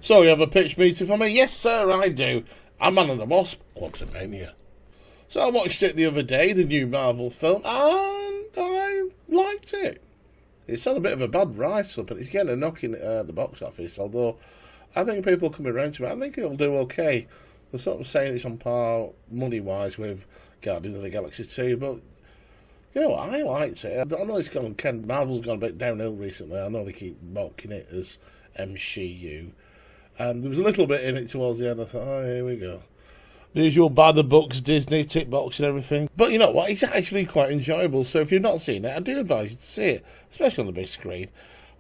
So you have a pitch meeting for me? Yes, sir, I do. Antman and the WASP, QUANTUMANIA. So I watched it the other day, the new Marvel film, and I liked it. It's had a bit of a bad write-up, and it's getting a knock in the box office, although I think people are coming around to it. I think it'll do okay. They're sort of saying it's on par, money-wise, with Guardians of the Galaxy 2, but, you know, I liked it. I know Marvel's gone a bit downhill recently. I know they keep mocking it as MCU. And there was a little bit in it towards the end. I thought, oh, here we go. The usual by the books, Disney, tick box and everything. But you know what? It's actually quite enjoyable. So if you've not seen it, I do advise you to see it, especially on the big screen.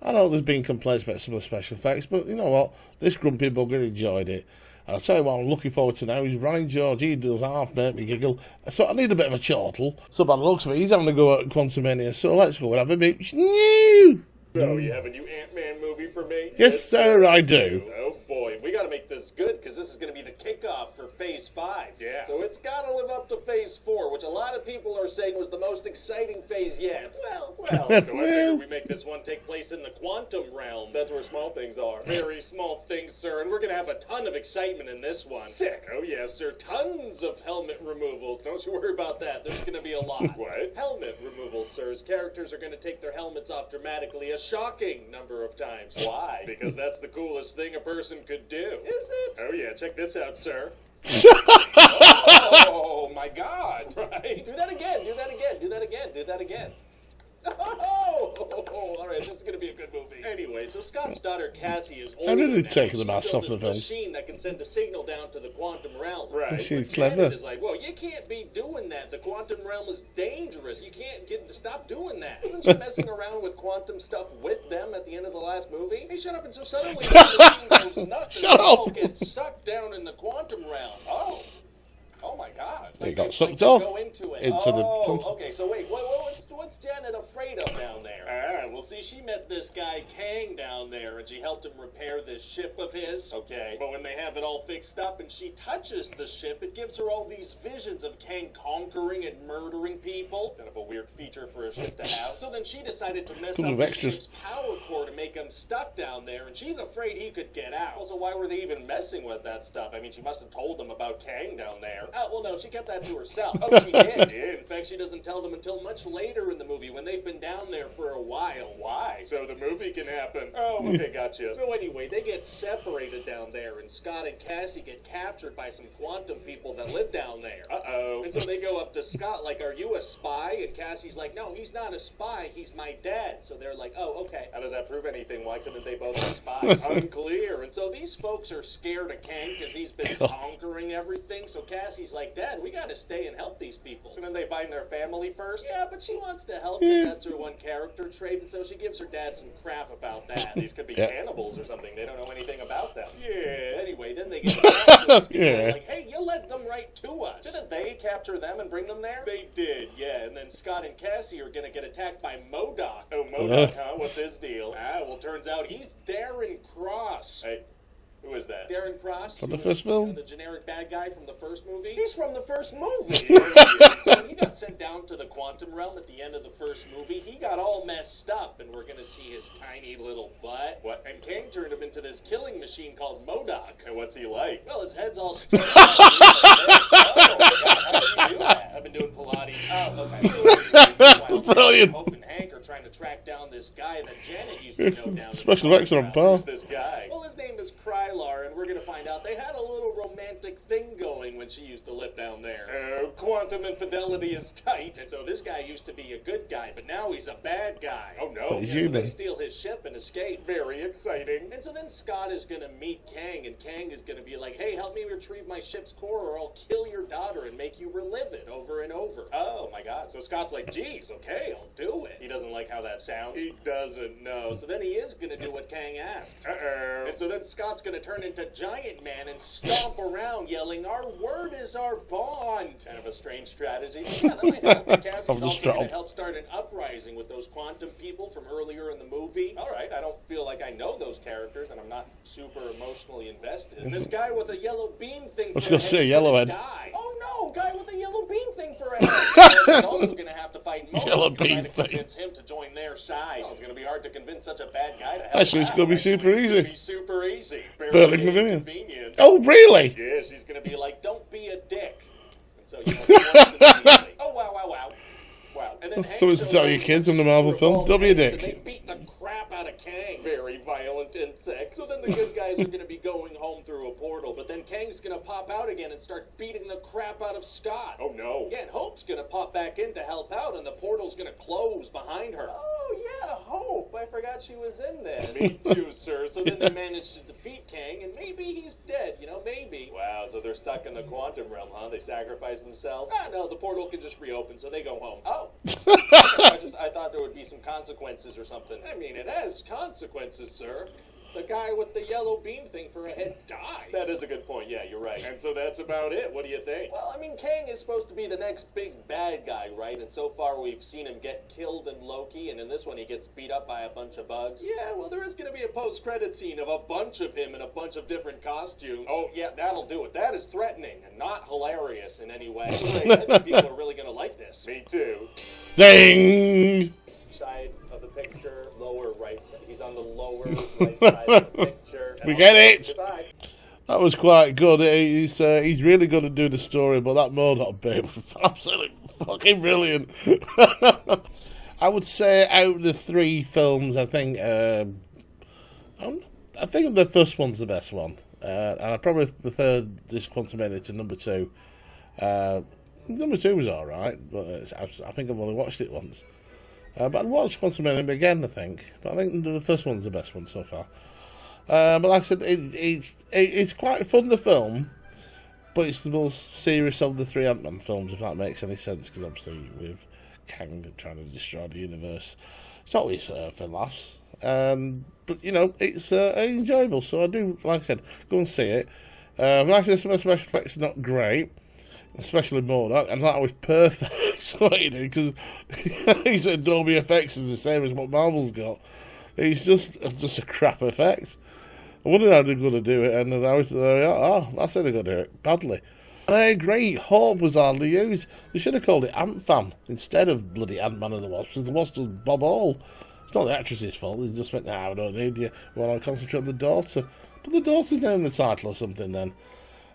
I know there's been complaints about some of the special effects, but you know what? This grumpy bugger enjoyed it. And I'll tell you what I'm looking forward to now is Ryan George. He does half make me giggle. So I need a bit of a chortle. So by the looks of it, he's having a go at QUANTUMANIA. So let's go and have a Mooch. New! So you have a new Ant-Man movie for me? Yes, sir, I do. Oh boy, we gotta make this good, because this is gonna be the kickoff for Phase 5. Yeah. So it's gotta live up to Phase 4, which a lot of people are saying was the most exciting phase yet. Well. So I figure we make this one take place in the quantum realm. That's where small things are. Very small things, sir, and we're gonna have a ton of excitement in this one. Sick. Oh yes, sir. Tons of helmet removals. Don't you worry about that. There's gonna be a lot. What? Helmet removals, sirs. Characters are gonna take their helmets off dramatically a shocking number of times. Why? Because that's the coolest thing a person could do. Is it? Oh yeah, check this out, sir. Oh my God! Right? Do that again. Do that again. Do that again. Do that again. Oh, all right, this is going to be a good movie. Anyway, so Scott's daughter Cassie is older. I really now. taken the mask off the film. Machine that can send a signal down to the quantum realm. Right. She's Janet clever. is like, well, you can't be doing that. The quantum realm is dangerous. You can't stop doing that. Isn't she messing around with quantum stuff with them at the end of the last movie? Hey, shut up! And so suddenly the machine goes nuts and they all get sucked down in the quantum realm. Oh my God! They got sucked off go into it. the. Okay. So wait, what's Janet afraid of down there? Well, see, she met this guy Kang down there, and she helped him repair this ship of his. Okay. But when they have it all fixed up, and she touches the ship, it gives her all these visions of Kang conquering and murdering people. Kind of a weird feature for a ship to have. So then she decided to mess up the ship's power core to make him stuck down there, and she's afraid he could get out. Also, why were they even messing with that stuff? I mean, she must have told them about Kang down there. Oh, well, no, she kept that to herself. Oh, she did. In fact, she doesn't tell them until much later in the movie when they've been down there for a while. Why? So the movie can happen. Oh, okay, gotcha. So anyway, they get separated down there, and Scott and Cassie get captured by some quantum people that live down there. Uh-oh. And so they go up to Scott like, are you a spy? And Cassie's like, no, he's not a spy. He's my dad. So they're like, oh, okay. How does that prove anything? Why couldn't they both be spies? Unclear. And so these folks are scared of Kang because he's been conquering everything. So Cassie's like, Dad, we gotta stay and help these people. So then they find their family first. Yeah, but she wants to help. That's her one character trait, and so she gives her dad some crap about that. These could be cannibals or something. They don't know anything about them. Yeah. Anyway, then they get like, hey, you led them right to us. Didn't they capture them and bring them there? They did, yeah. And then Scott and Cassie are gonna get attacked by MODOK. Oh, MODOK, huh? What's his deal? Well, turns out he's Darren Cross. Hey. Who is that? Darren Cross. From the first film? The generic bad guy from the first movie? He's from the first movie. So he got sent down to the quantum realm at the end of the first movie. He got all messed up, and we're going to see his tiny little butt. What? And Kang turned him into this killing machine called MODOK. And what's he like? Well, his head's all stuck out. Oh, my God, how did you do that? I've been doing Pilates. Oh, okay. Brilliant. Hope and Hank are trying to track down this guy that Janet used to know down. Special effects are on par. Who's this guy? Well, his name is Krylar, and we're going to find out they had a little romantic thing going when she used to live down there. Quantum infidelity is tight, and so this guy used to be a good guy, but now he's a bad guy. Oh, no. So they steal his ship and escape. Very exciting. And so then Scott is going to meet Kang, and Kang is going to be like, hey, help me retrieve my ship's core, or I'll kill your daughter and make you relive it over and over. Oh, my God. So Scott's like, geez, okay, I'll do it. He doesn't like how that sounds. He doesn't know. So then he is going to do what Kang asked. Uh-oh. And so then Scott's going to turn into Giant Man and stomp around yelling, our word is our bond. Kind of a strange strange strategy. Yeah, that might help. Cassie's Of the also going strop. to help start an uprising with those quantum people from earlier in the movie. All right, I don't feel like I know those characters, and I'm not super emotionally invested. And this guy with a yellow beam thing for a head gonna say is yellow gonna head. die. Oh no, guy with a yellow beam thing for a head. He's also going to have to fight Mooch Yellow to try beam to thing. convince him to join their side. It's going to be hard to convince such a bad guy to help Actually, it's out. gonna be super It's gonna easy. be super easy. Fairly convenient. convenient. Oh, really? Yeah, she's gonna be like, "Don't be a dick." And so, you know, he wants to be like, oh wow. And then So Hank it's shows tell up your with kids some in the Marvel super film, bald don't be a heads, and dick. they beat the crap out of Kang. Very violent insect. So then the good guys are gonna be going home through a portal, but then Kang's gonna pop out again and start beating the crap out of Scott. Oh no. Yeah, and Hope's gonna pop back in to help out, and the portal's gonna close behind her. Oh yeah, Hope. I forgot she was in this. Me too, sir. So then they manage to defeat Kang, and maybe he's dead, you know, maybe. Wow, so they're stuck in the quantum realm, huh? They sacrifice themselves? Ah, no, the portal can just reopen, so they go home. Oh. I thought there would be some consequences or something. I mean, it has consequences, sir. The guy with the yellow beam thing for a head died. That is a good point. Yeah, you're right. And so that's about it. What do you think? Well, I mean, Kang is supposed to be the next big bad guy, right? And so far we've seen him get killed in Loki, and in this one he gets beat up by a bunch of bugs. Yeah, well, there is going to be a post-credit scene of a bunch of him in a bunch of different costumes. Oh, yeah, that'll do it. That is threatening and not hilarious in any way. I think people are really going to like this. Me too. Ding! Side of the picture, lower right side. He's on the lower right side of the picture. We get it. Goodbye. That was quite good. He's really good at doing the story, but that Modok bit was absolutely fucking brilliant. I would say out of the three films, I think the first one's the best one, and I probably prefer this Quantumania to number two. Number two was all right, but I think I've only watched it once. But I'd watch Quantumania again, I think. But I think the first one's the best one so far. But like I said, it's quite fun, the film, but it's the most serious of the three Antman films, if that makes any sense, because obviously with Kang trying to destroy the universe, it's always for laughs. But, you know, it's enjoyable, so I do, like I said, go and see it. Like I said, some of the special effects are not great, especially Modok, and that was perfect. What he did, because his Adobe effects is the same as what Marvel's got. It's just a crap effect. I wondered how they're going to do it, and I was that's how they're going to do it badly. And I agree, Hope was hardly used. They should have called it Antman instead of bloody Ant-Man and the Wasp, because the Wasp was Bob Hall. It's not the actress's fault. They just went, I don't need you. We want to concentrate on the daughter. But the daughter's name in the title or something then.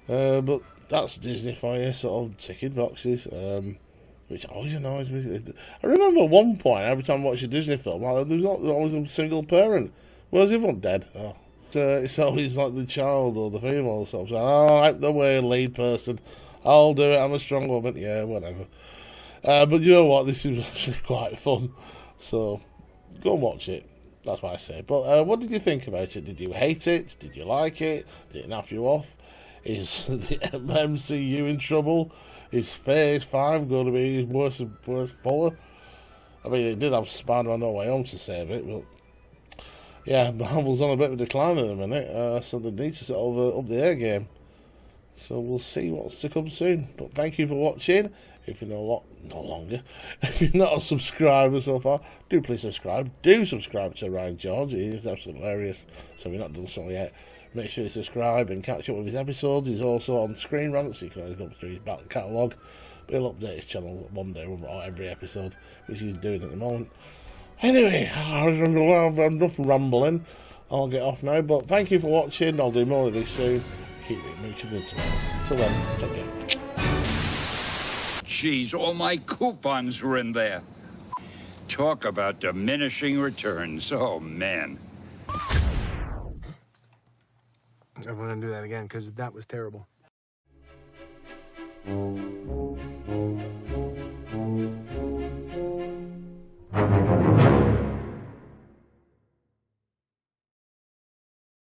But that's Disney for you, sort of ticking boxes. Which always annoys me. I remember at one point, every time I watched a Disney film, there was always a single parent. Where's everyone dead? Oh. It's always like the child or the female sort of saying, out the way, lead person. I'll do it, I'm a strong woman. Yeah, whatever. But you know what? This is actually quite fun. So, go and watch it. That's what I say. But what did you think about it? Did you hate it? Did you like it? Did it naff you off? Is the MCU in trouble? Is Phase 5 going to be worse and worse fuller? I mean, it did have Spider-Man No Way Home to save it, but yeah, Marvel's on a bit of a decline at the minute, so they need to sort of up the air game. So we'll see what's to come soon. But thank you for watching. If you're no longer, if you're not a subscriber so far, do please subscribe. Do subscribe to Ryan George. He is absolutely hilarious. So if you're not done so yet, make sure you subscribe and catch up with his episodes. He's also on Screen Rant, so you can always go through his back catalogue. But he'll update his channel one day with every episode, which he's doing at the moment. Anyway, I've enough rambling. I'll get off now, but thank you for watching. I'll do more of this soon. Keep it Moocher the internet. Till then, take care. Jeez, all my coupons were in there. Talk about diminishing returns. Oh, man. I'm going to do that again because that was terrible.